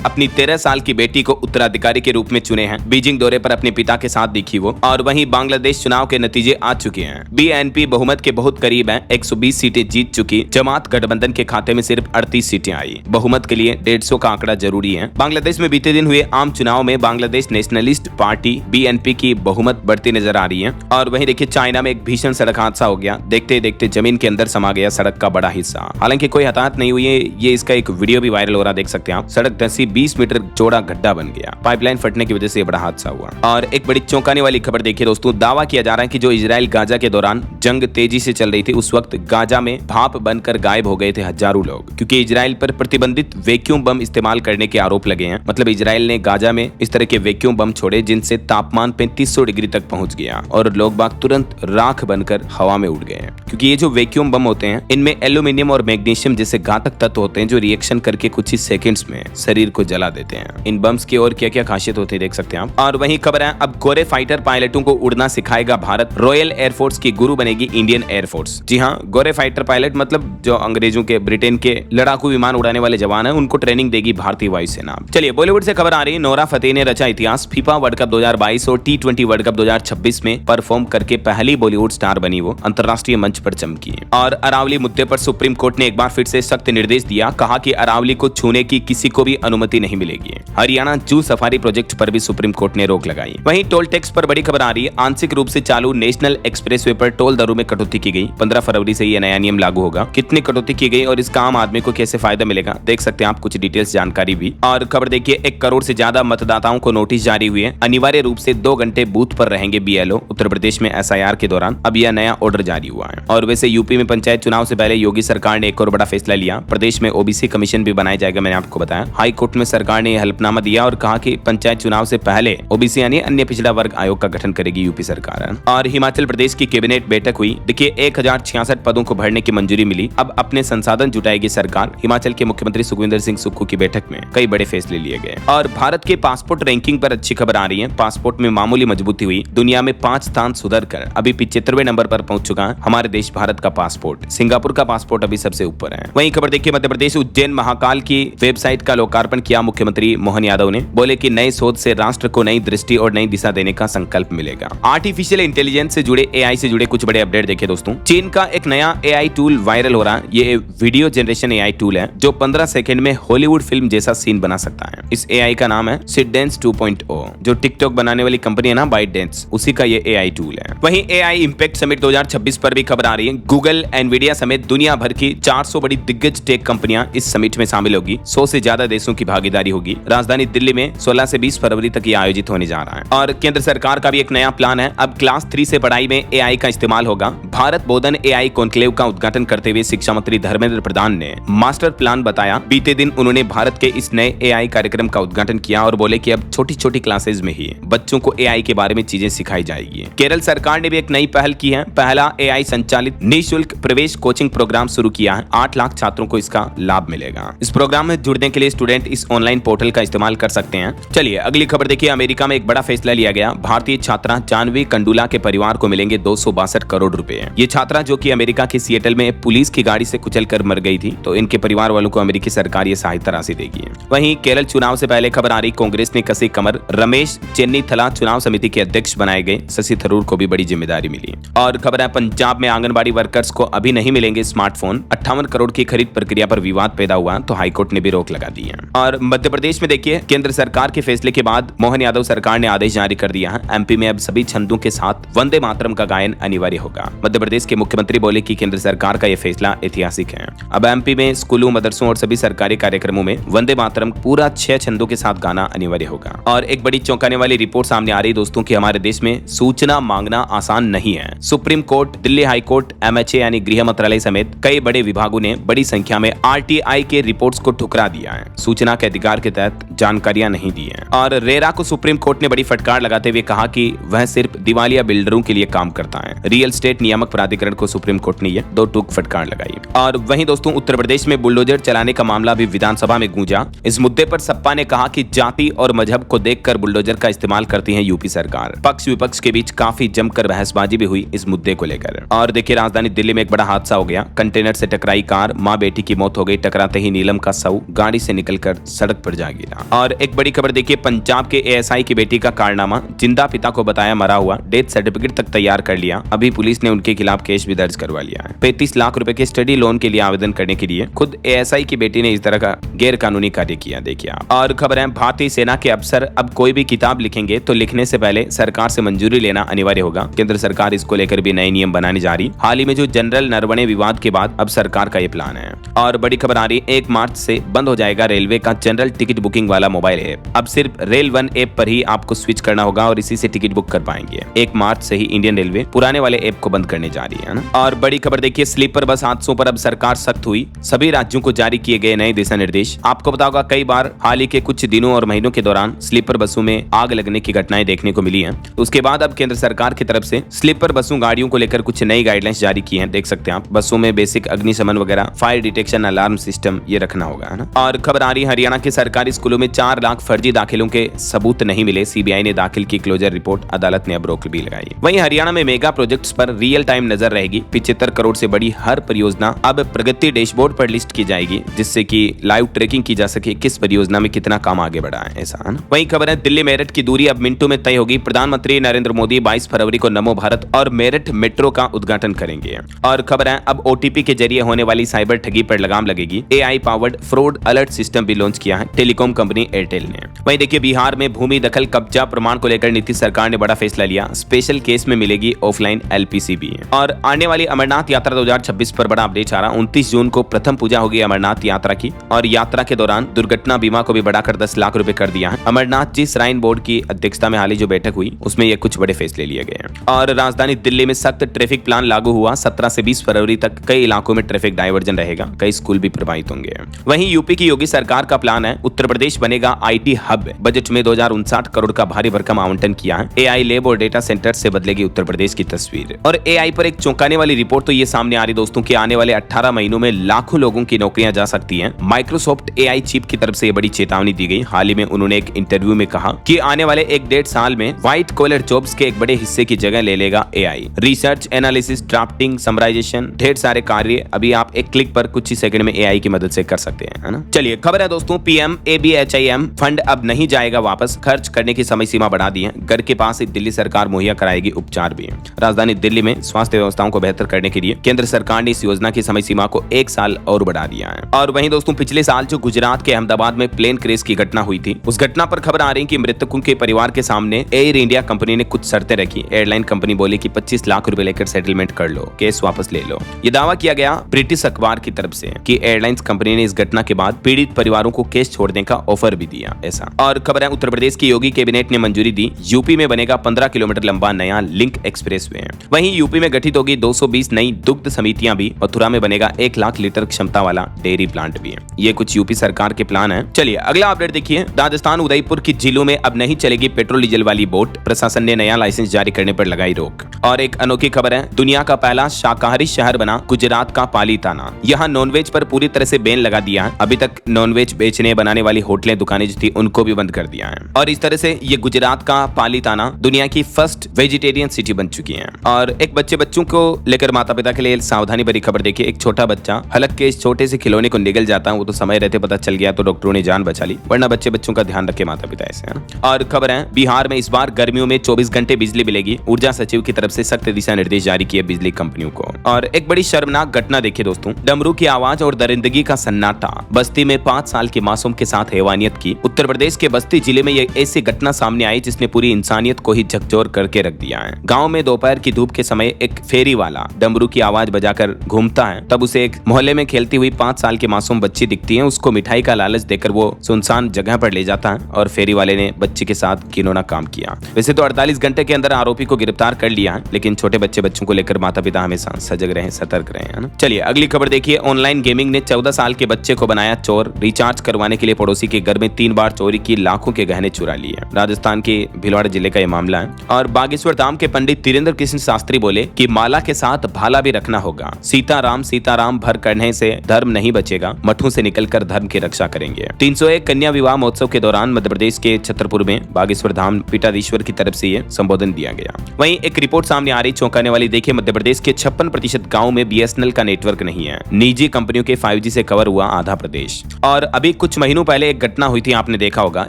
अपनी 13 साल की बेटी को उत्तराधिकारी के रूप में चुने हैं। बीजिंग दौरे पर अपने पिता के साथ दिखी वो। और वहीं बांग्लादेश चुनाव के नतीजे आ चुके हैं। बीएनपी बहुमत के बहुत करीब है, 120 सीटें जीत चुकी। जमात गठबंधन के खाते में सिर्फ 38 सीटें आई। बहुमत के लिए 150 का आंकड़ा जरूरी है। बांग्लादेश में बीते दिन हुए आम चुनाव में बांग्लादेश नेशनलिस्ट पार्टी बीएनपी की बहुमत बढ़ती नजर आ रही है। और वहीं देखिए, चाइना में एक भीषण सड़क हादसा हो गया। देखते देखते जमीन के अंदर समा गया सड़क का बड़ा हिस्सा। हालांकि कोई हताहत नहीं हुई है। ये इसका एक वीडियो भी वायरल हो रहा, देख सकते हैं आप। सड़क धंसी 20 मीटर चौड़ा गड्ढा बन गया। पाइपलाइन फटने की वजह से बड़ा हादसा हुआ। और एक बड़ी चौंकाने वाली खबर देखिए दोस्तों, दावा किया जा रहा है कि जो इजराइल गाजा के दौरान जंग तेजी से चल रही थी, उस वक्त गाजा में भाप बनकर गायब हो गए थे हजारों लोग, क्योंकि इजराइल पर प्रतिबंधित वैक्यूम बम इस्तेमाल करने के आरोप लगे हैं। मतलब इजराइल ने गाजा में इस तरह के वैक्यूम बम छोड़े जिनसे तापमान 3500 डिग्री तक पहुंच गया और लोग बाग तुरंत राख बनकर हवा में उड़ गए। क्योंकि ये जो वैक्यूम बम होते हैं, इनमें एल्यूमिनियम और मैग्नीशियम जैसे घातक तत्व होते हैं जो रिएक्शन करके कुछ ही सेकंड्स में शरीर को जला देते हैं। इन बम्स की और क्या क्या खासियत होती है देख सकते हैं आप। और वहीं खबर है, अब गोरे फाइटर पायलटों को उड़ना सिखाएगा भारत। रॉयल एयरफोर्स की गुरु बनेगी इंडियन एयरफोर्स। जी हाँ, गोरे फाइटर पायलट मतलब जो अंग्रेजों के, ब्रिटेन के लड़ाकू विमान उड़ाने वाले जवान हैं, उनको ट्रेनिंग देगी भारतीय वायुसेना। चलिए बॉलीवुड से खबर आ रही है, नोरा फतेही ने रचा इतिहास। फीफा वर्ल्ड कप 2022 और T20 वर्ल्ड कप 2026 में परफॉर्म करके पहली बॉलीवुड स्टार बनी वो। अंतर्राष्ट्रीय मंच पर चमकी। और अरावली मुद्दे पर सुप्रीम कोर्ट ने एक बार फिर से सख्त निर्देश दिया। कहा कि अरावली को छूने की किसी को भी अनुमति नहीं मिलेगी। हरियाणा जू सफारी प्रोजेक्ट पर भी सुप्रीम कोर्ट ने रोक लगाई। वहीं टोल टैक्स पर बड़ी खबर आ रही है। आंशिक रूप से चालू नेशनल एक्सप्रेसवे पर टोल दरों में कटौती की गई। 15 फरवरी से यह नया नियम लागू होगा। कितनी कटौती की गई और इसका आम आदमी को कैसे फायदा मिलेगा, देख सकते हैं आप कुछ डिटेल्स जानकारी भी। और खबर देखिए, 1 करोड़ से ज्यादा मतदाताओं को नोटिस जारी हुए हैं। अनिवार्य रूप से 2 घंटे बूथ पर रहेंगे BLO। उत्तर प्रदेश में SIR के दौरान अब यह नया ऑर्डर जारी हुआ है। और वैसे यूपी में पंचायत चुनाव से पहले योगी सरकार ने एक और बड़ा फैसला लिया। प्रदेश में OBC कमीशन भी बनाया जाएगा। मैंने आपको बताया, हाई कोर्ट में सरकार ने यह हलफनामा दिया और कहा कि पंचायत चुनाव से पहले OBC यानी अन्य पिछड़ा वर्ग आयोग का गठन करेगी यूपी सरकार। और हिमाचल प्रदेश की कैबिनेट बैठक हुई। देखिए, 1066 पदों को भरने की मंजूरी मिली। अब अपने संसाधन जुटाएगी सरकार। हिमाचल के मुख्यमंत्री सुखविंदर सिंह सुक्खू की बैठक में कई बड़े फैसले लिए गए। और भारत के पासपोर्ट रैंकिंग पर अच्छी खबर आ रही है। पासपोर्ट में मामूली मजबूती हुई। दुनिया में 5 स्थान सुधर कर अभी 75वें नंबर पर पहुंच चुका है हमारे देश भारत का पासपोर्ट। सिंगापुर का पासपोर्ट अभी सबसे ऊपर है। वहीं खबर देखिए, मध्य प्रदेश उज्जैन महाकाल की वेबसाइट का लोकार्पण किया मुख्यमंत्री मोहन यादव ने। बोले कि नए शोध से राष्ट्र को नई दृष्टि और नई दिशा देने का संकल्प मिलेगा। आर्टिफिशियल इंटेलिजेंस से जुड़े, AI से जुड़े कुछ बड़े अपडेट देखिए दोस्तों। चीन का एक नया AI टूल वायरल हो रहा है। ये वीडियो जनरेशन AI टूल है जो 15 सेकंड में हॉलीवुड फिल्म जैसा सीन बना सकता है। इस AI का नाम है सिडेंस 2.0। जो टिकटॉक बनाने वाली कंपनी है ना, बाइटडेंस, उसी का ये AI टूल है। वहीं AI इंपैक्ट समिट 2026 पर भी खबर आ रही है। गूगल, एनवीडिया समेत दुनिया भर की 400 बड़ी दिग्गज टेक कंपनियां इस समिट में शामिल होगी। 100 से ज्यादा देशों की भागीदारी होगी। राजधानी दिल्ली में 16 से 20 फरवरी तक ये आयोजित होने जा रहा है। और केंद्र सरकार का भी एक नया प्लान है। अब क्लास 3 से पढ़ाई में AI का इस्तेमाल होगा। भारत बोधन AI कॉन्क्लेव का उद्घाटन करते हुए शिक्षा मंत्री धर्मेंद्र प्रधान ने मास्टर प्लान बताया। बीते दिन उन्होंने भारत के इस नए AI कार्यक्रम का उद्घाटन किया और बोले कि अब छोटी छोटी क्लासेज में ही बच्चों को AI के बारे में चीजें सिखाई जाएगी। केरल सरकार ने भी एक नई पहल की है। पहला AI संचालित निःशुल्क प्रवेश कोचिंग प्रोग्राम शुरू किया है। 8 लाख छात्रों को इसका लाभ मिलेगा। इस प्रोग्राम में जुड़ने के लिए स्टूडेंट इस ऑनलाइन पोर्टल का इस्तेमाल कर सकते हैं। चलिए अगली खबर देखिए, अमेरिका में एक बड़ा फैसला लिया गया। भारतीय छात्रा जानवी कंडुला के परिवार को मिलेंगे 262 करोड़ रुपए। ये छात्रा जो कि अमेरिका के सिएटल में पुलिस की गाड़ी से कुचलकर मर गई थी, तो इनके परिवार वालों को अमेरिकी सरकार ये सहायता राशि देगी। वहीं केरल चुनाव से पहले खबर आ रही, कांग्रेस ने कसी कमर। रमेश चेन्नीथला चुनाव समिति के अध्यक्ष बनाए गए। शशि थरूर को भी बड़ी जिम्मेदारी मिली। और खबर है, पंजाब में आंगनबाड़ी वर्कर्स को अभी नहीं मिलेंगे स्मार्टफोन। 58 करोड़ की खरीद प्रक्रिया पर विवाद पैदा हुआ तो हाईकोर्ट ने भी रोक लगा दी है। और मध्य प्रदेश में देखिए, केंद्र सरकार के फैसले के बाद मोहन यादव सरकार ने आदेश जारी कर दिया है। MP में अब सभी छंदों के साथ वंदे मातरम का गायन अनिवार्य होगा। मध्य प्रदेश के मुख्यमंत्री बोले कि केंद्र सरकार का यह फैसला ऐतिहासिक है। अब MP में स्कूलों, मदरसों और सभी सरकारी कार्यक्रमों में वंदे मातरम पूरा 6 छंदों के साथ गाना अनिवार्य होगा। और एक बड़ी चौंकाने वाली रिपोर्ट सामने आ रही दोस्तों कि हमारे देश में सूचना मांगना आसान नहीं है। Supreme court, Delhi high court, MHA यानी गृह मंत्रालय समेत कई बड़े विभागों ने बड़ी संख्या में RTI के रिपोर्ट्स को ठुकरा दिया है। सूचना के अधिकार के तहत जानकारियां नहीं दी है। और रेरा को सुप्रीम कोर्ट ने बड़ी फटकार लगाते हुए कहा कहा कि वह सिर्फ दिवालिया बिल्डरों के लिए काम करता है। रियल एस्टेट नियामक प्राधिकरण को सुप्रीम कोर्ट ने यह 2 टूक फटकार लगाई। और वहीं दोस्तों उत्तर प्रदेश में बुलडोजर चलाने का मामला भी विधानसभा में गूंजा। इस मुद्दे पर सपा ने कहा कि जाति और मजहब को देखकर बुलडोजर का इस्तेमाल करती है यूपी सरकार। पक्ष विपक्ष के बीच काफी जमकर बहसबाजी भी हुई इस मुद्दे को लेकर। और देखिए राजधानी दिल्ली में एक बड़ा हादसा हो गया। कंटेनर से टकराई कार, मां बेटी की मौत हो गई। टकराते ही नीलम का शव गाड़ी से निकलकर सड़क पर जा गिरा। और एक बड़ी खबर देखिए, पंजाब के एएसआई की बेटी का कारनामा, जिंदा पिता को बताया मरा हुआ, डेथ सर्टिफिकेट तक तैयार कर लिया। अभी पुलिस ने उनके खिलाफ केस भी दर्ज करवा लिया है। 35 लाख रुपए के स्टडी लोन के लिए आवेदन करने के लिए खुद एएसआई की बेटी ने इस तरह का गैर कानूनी कार्य किया। देखिए और खबर है, भारतीय सेना के अफसर अब कोई भी किताब लिखेंगे तो लिखने से पहले सरकार से मंजूरी लेना अनिवार्य होगा। केंद्र सरकार इसको लेकर भी नए नियम बनाने जा रही। हाल ही में जो जनरल नरवणे विवाद के बाद अब सरकार का ये प्लान है। और बड़ी खबर आ रही, 1 मार्च से बंद हो जाएगा रेलवे का जनरल टिकट बुकिंग वाला मोबाइल ऐप। अब सिर्फ रेल वन ऐप पर ही आपको स्विच करना होगा और इसी से टिकट बुक कर पाएंगे। 1 मार्च से ही इंडियन रेलवे पुराने वाले ऐप को बंद करने जा रही है ना। और बड़ी खबर देखिए, स्लीपर बस हादसों पर अब सरकार सख्त हुई। सभी राज्यों को जारी किए गए नए दिशा निर्देश। आपको पता होगा कई बार हाल ही के कुछ दिनों और महीनों के दौरान स्लीपर बसों में आग लगने की घटनाएं देखने को मिली हैं। उसके बाद अब केंद्र सरकार की तरफ से स्लीपर बसों गाड़ियों को लेकर कुछ नई गाइडलाइंस जारी की हैं। देख सकते हैं आप, बसों में बेसिक अग्निशमन वगैरह, फायर डिटेक्शन, अलार्म सिस्टम ये रखना होगा, है ना। और खबर आ रही, हरियाणा के सरकारी स्कूलों में 4 लाख फर्जी दाखिलों के सबूत नहीं मिले। सीबीआई ने दाखिल की क्लोजर रिपोर्ट, अदालत ने अब रोक भी लगाई। वहीं हरियाणा में मेगा प्रोजेक्ट्स पर रियल टाइम नजर रहेगी। 75 करोड़ से बड़ी हर परियोजना अब प्रगति डैशबोर्ड पर लिस्ट की जाएगी, जिससे कि लाइव ट्रैकिंग की जा सके किस परियोजना में कितना काम आगे बढ़ा है, ऐसा है ना। वहीं खबर है, दिल्ली मेरठ की दूरी अब मिनटों में तय होगी। प्रधानमंत्री नरेंद्र मोदी 22 फरवरी को नमो भारत और मेरठ मेट्रो का उद्घाटन करेंगे। और खबर है, अब ओटीपी के जरिए होने वाली साइबर ठगी पर लगाम लगेगी। AI powered fraud alert system भी लॉन्च किया है टेलीकॉम कंपनी एयरटेल ने। वहीं देखिए, बिहार में भूमि दखल कब्जा प्रमाण को लेकर नीतीश सरकार ने बड़ा फैसला लिया। स्पेशल केस में मिलेगी ऑफलाइन एलपीसी भी। और आने वाली अमरनाथ यात्रा 2026 पर बड़ा अपडेट आ रहा। 29 जून को प्रथम पूजा होगी अमरनाथ यात्रा की। और यात्रा के दौरान दुर्घटना बीमा को भी बढ़ाकर 10 लाख रुपए कर दिया है। अमरनाथ जी श्राइन बोर्ड की अध्यक्षता में हाल ही जो बैठक हुई उसमें ये कुछ बड़े फैसले लिए गए हैं। और राजधानी दिल्ली में सख्त ट्रैफिक प्लान लागू हुआ। 17 से 20 फरवरी तक कई इलाकों में ट्रैफिक डायवर्जन रहेगा। कई स्कूल भी प्रभावित होंगे। वहीं यूपी की योगी सरकार का प्लान है, उत्तर प्रदेश बनेगा आईटी हब। बजट में 2059 करोड़ का भारी भरकम आवंटन किया है। एआई लैब और डेटा सेंटर से बदलेगी उत्तर प्रदेश की तस्वीर। और एआई पर एक चौंकाने वाली रिपोर्ट तो ये सामने आ रही दोस्तों कि आने वाले 18 महीनों में लाखों लोगों की नौकरियां जा सकती हैं। माइक्रोसॉफ्ट एआई चीफ की तरफ से ये बड़ी चेतावनी दी गई। हाल ही में उन्होंने एक इंटरव्यू में कहा कि आने वाले 1-1.5 साल में व्हाइट कॉलर जॉब्स के एक बड़े हिस्से की जगह ले लेगा AI. Research, analysis, drafting, summarisation, ढेर सारे कार्य अभी आप एक क्लिक पर कुछ ही सेकंड में एआई की मदद से कर सकते हैं, है ना। चलिए खबर है दोस्तों, पीएम-एबीएचआईएम फंड अब नहीं जाएगा वापस। खर्च करने की समय सीमा बढ़ा दी है। घर के पास ही दिल्ली सरकार मुहैया कराएगी उपचार भी। राजधानी दिल्ली में स्वास्थ्य व्यवस्थाओं को बेहतर करने के लिए केंद्र सरकार ने इस योजना की समय सीमा को 1 साल और बढ़ा दिया है। और वहीं दोस्तों, पिछले साल जो गुजरात के अहमदाबाद में प्लेन क्रैश की घटना हुई थी, उस घटना पर खबर आ रही कि मृतकों के परिवार के सामने एयर इंडिया कंपनी ने कुछ शर्तें रखी। एयरलाइन कंपनी बोली कि 25 लाख रुपए लेकर सेटलमेंट कर लो, केस वापस ले लो। ये दावा किया गया ब्रिटिश अखबार की तरफ से कि एयरलाइंस कंपनी ने इस घटना के बाद पीड़ित परिवारों को केस छोड़ने का ऑफर भी दिया, ऐसा। और खबर है, उत्तर प्रदेश की योगी कैबिनेट ने मंजूरी दी। यूपी में बनेगा 15 किलोमीटर लंबा नया लिंक एक्सप्रेसवे। वहीं यूपी में गठित होगी 220 नई दुग्ध समितियां भी। मथुरा में बनेगा 1 लाख लीटर क्षमता वाला डेयरी प्लांट भी है। ये कुछ यूपी सरकार के प्लान है। चलिए अगला अपडेट देखिए, राजस्थान उदयपुर की झीलों में अब नहीं चलेगी पेट्रोल डीजल वाली बोट। प्रशासन ने नया लाइसेंस जारी करने पर लगाई रोक। और एक अनोखी खबर है, दुनिया का पहला शाकाहारी शहर बना गुजरात का पालीताना। यहाँ नॉनवेज पर पूरी तरह से बैन लगा दिया है। अभी तक नॉनवेज बेचने बनाने वाली होटलें दुकानें जो थी उनको भी बंद कर दिया है। और इस तरह से ये गुजरात का पालीताना दुनिया की फर्स्ट वेजिटेरियन सिटी बन चुकी है। और एक बच्चों को लेकर माता पिता के लिए सावधानी भरी खबर देखिए। एक छोटा बच्चा हलक के इस छोटे से खिलौने को निगल जाता है। वो तो समय रहते पता चल गया तो डॉक्टरों ने जान बचा ली, वरना बच्चों का ध्यान रखे माता पिता ऐसे, है ना। और खबर है, बिहार में इस बार गर्मियों में 24 घंटे बिजली मिलेगी। ऊर्जा सचिव की तरफ से सख्त दिशा निर्देश जारी किए बिजली कंपनियों को। और एक बड़ी शर्मनाक घटना देखिए दोस्तों, डमरू की आवाज और दरिंदगी का सन्नाटा। बस्ती में 5 साल के मासूम के साथ हैवानियत की। उत्तर प्रदेश के बस्ती जिले में ये ऐसी घटना सामने आई जिसने पूरी इंसानियत को ही झकझोर करके रख दिया है। गांव में दोपहर की धूप के समय एक फेरी वाला डमरू की आवाज बजाकर घूमता है। तब उसे एक मोहल्ले में खेलती हुई 5 साल की मासूम बच्ची दिखती है। उसको मिठाई का लालच देकर वो सुनसान जगह पर ले जाता है और फेरी वाले ने बच्ची के साथ घिनौना काम किया। वैसे तो 48 घंटे के अंदर आरोपी को गिरफ्तार कर लिया है, लेकिन छोटे बच्चों को लेकर माता पिता हमेशा सजग रहे, सतर्क रहे, है ना। चलिए अगली खबर देखिए, ऑनलाइन गेमिंग ने 14 साल के बच्चे को बनाया चोर। रिचार्ज करवाने के लिए पड़ोसी के घर में 3 बार चोरी की, लाखों के गहने चुरा लिए। राजस्थान के भिलवाड़ा छिंदवाड़ा जिले का ये मामला है। और बागेश्वर धाम के पंडित धीरेन्द्र कृष्ण शास्त्री बोले कि माला के साथ भाला भी रखना होगा। सीताराम सीताराम भर करने से धर्म नहीं बचेगा, मठों से निकलकर धर्म की रक्षा करेंगे। 301 कन्या विवाह महोत्सव के दौरान मध्य प्रदेश के छतरपुर में बागेश्वर धाम पीठाधीश्वर की तरफ से ये संबोधन दिया गया। वहीं एक रिपोर्ट सामने आ रही चौंकाने वाली, देखिए मध्य प्रदेश के 56% गाँव में BSNL का नेटवर्क नहीं है। निजी कंपनियों के 5G से कवर हुआ आधा प्रदेश। और अभी कुछ महीनों पहले एक घटना हुई थी, आपने देखा होगा,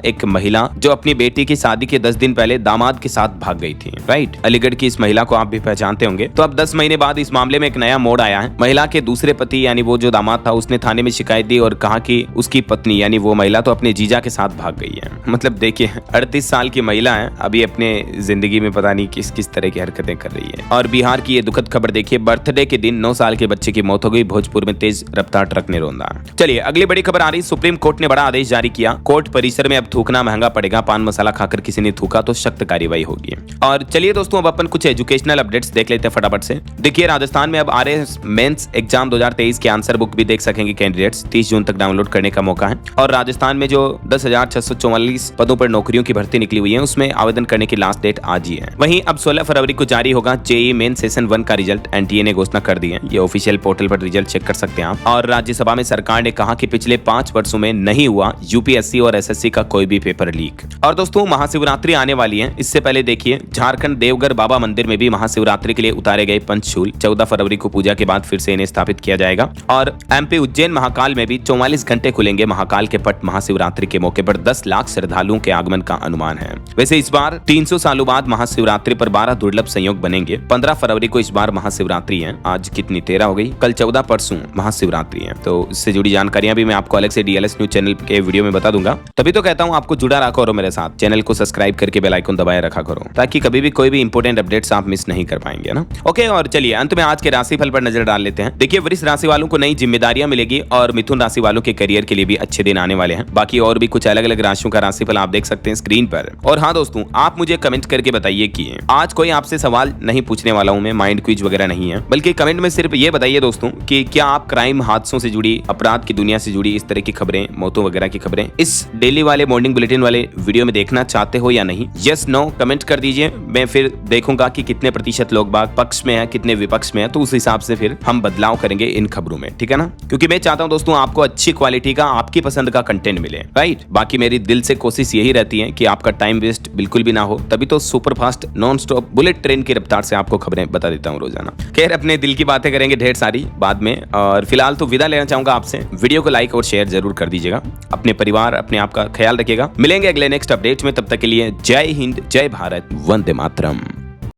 एक महिला जो अपनी बेटी की शादी के 10 दिन पहले दामाद के साथ भाग गई थी। राइट, अलीगढ़ की इस महिला को आप भी पहचानते होंगे। तो अब 10 महीने बाद इस मामले में एक नया मोड़ आया है। महिला के दूसरे पति यानी वो जो दामाद था, उसने थाने में शिकायत दी और कहा कि उसकी पत्नी यानी वो महिला तो अपने जीजा के साथ भाग गई है। मतलब देखिए 38 साल की महिला है, अभी अपने जिंदगी में पता नहीं किस किस तरह की हरकतें कर रही है। और बिहार की ये दुखद खबर देखिए, बर्थडे के दिन 9 साल के बच्चे की मौत हो गई, भोजपुर में तेज रफ्तार ट्रक ने रौंदा। चलिए अगली बड़ी खबर आ रही, सुप्रीम कोर्ट ने बड़ा आदेश जारी किया। कोर्ट परिसर में अब थूकना महंगा पड़ेगा, पान मसाला खाकर किसी ने थूका तो सख्त कार्रवाई होगी। और चलिए दोस्तों अब अपन कुछ एजुकेशनल अपडेट्स देख लेते हैं फटाफट से। देखिए राजस्थान में अब RAS मेंस एग्जाम 2023 के आंसर बुक भी देख सकेंगे कैंडिडेट्स, 30 जून तक डाउनलोड करने का मौका है। और राजस्थान में जो 10,644 पदों पर नौकरियों की भर्ती निकली हुई है, उसमें आवेदन करने की लास्ट डेट आज ही है। वहीं अब 16 फरवरी को जारी होगा JEE मेन सेशन 1 का रिजल्ट, NTA ने घोषणा कर दी है। ये ऑफिशियल पोर्टल पर रिजल्ट चेक कर सकते हैं आप। और राज्यसभा में सरकार ने कहा कि पिछले 5 वर्षों में नहीं हुआ UPSC और SSC का कोई भी पेपर लीक। और दोस्तों महाशिवरात्रि आने वाली है, इससे पहले देखिए झारखंड देवघर बाबा मंदिर में भी महाशिवरात्रि के लिए उतारे गए पंचशूल 14 फरवरी को पूजा के बाद फिर से इन्हें स्थापित किया जाएगा। और MP उज्जैन महाकाल में भी 44 घंटे खुलेंगे महाकाल के पट। महाशिवरात्रि के मौके पर 10 लाख श्रद्धालुओं के आगमन का अनुमान है। वैसे इस बार 300 सालों बाद महाशिवरात्रि पर 12 दुर्लभ संयोग बनेंगे। 15 फरवरी को इस बार महाशिवरात्रि है। आज कितनी 13 हो गई, कल 14, परसों महाशिवरात्रि है। तो इससे जुड़ी जानकारियां भी मैं आपको अलग से DLS न्यूज चैनल के वीडियो में बता दूंगा। तभी तो कहता हूं आपको जुड़ा रखा करो मेरे साथ, चैनल को सब्सक्राइब करके बेल आइकन दबाए रखा करो, ताकि कभी भी कोई भी इंपोर्टेंट अपडेट्स आप मिस नहीं कर पाएंगे ना। ओके, और चलिए अंत में आज के राशिफल पर नजर डाल लेते हैं। देखिए वृष राशि वालों को नई जिम्मेदारियां मिलेगी और मिथुन राशि वालों के करियर के लिए भी अच्छे दिन आने वाले हैं। बाकी और भी कुछ अलग अलग राशियों का राशिफल आप देख सकते हैं स्क्रीन पर। और हाँ दोस्तों, आप मुझे कमेंट करके बताइए कि आज कोई आपसे सवाल नहीं पूछने वाला हूं मैं, माइंड क्विज वगैरह नहीं है, बल्कि कमेंट में सिर्फ ये बताइए दोस्तों कि क्या आप क्राइम, हादसों से जुड़ी, अपराध की दुनिया से जुड़ी इस तरह की खबरें, मौतों वगैरह की खबरें इस डेली वाले मॉर्निंग बुलेटिन वाले वीडियो में देखना चाहते हो या नहीं। यस नो कमेंट कर दीजिए, मैं फिर देखूंगा कि कितने प्रतिशत लोग बाग पक्ष में है, कितने विपक्ष में है, तो उस हिसाब से फिर हम बदलाव करेंगे इन खबरों में, ठीक है ना। क्योंकि मैं चाहता हूं दोस्तों आपको अच्छी क्वालिटी का, आपकी पसंद का कंटेंट मिले, राइट। बाकी मेरी दिल से कोशिश यही रहती है कि आपका टाइम वेस्ट बिल्कुल भी ना हो, तभी तो super fast non stop bullet train की रफ्तार से आपको खबरें बता देता हूं रोजाना। खैर अपने दिल की बातें करेंगे ढेर सारी बाद में, और फिलहाल तो विदा लेना चाहूंगा आपसे। वीडियो को लाइक और शेयर जरूर कर दीजिएगा। अपने परिवार, अपने आप का ख्याल रखिएगा। मिलेंगे अगले नेक्स्ट अपडेट में, तब तक के लिए जय हिंद, जय भारत, वंदे मातरम।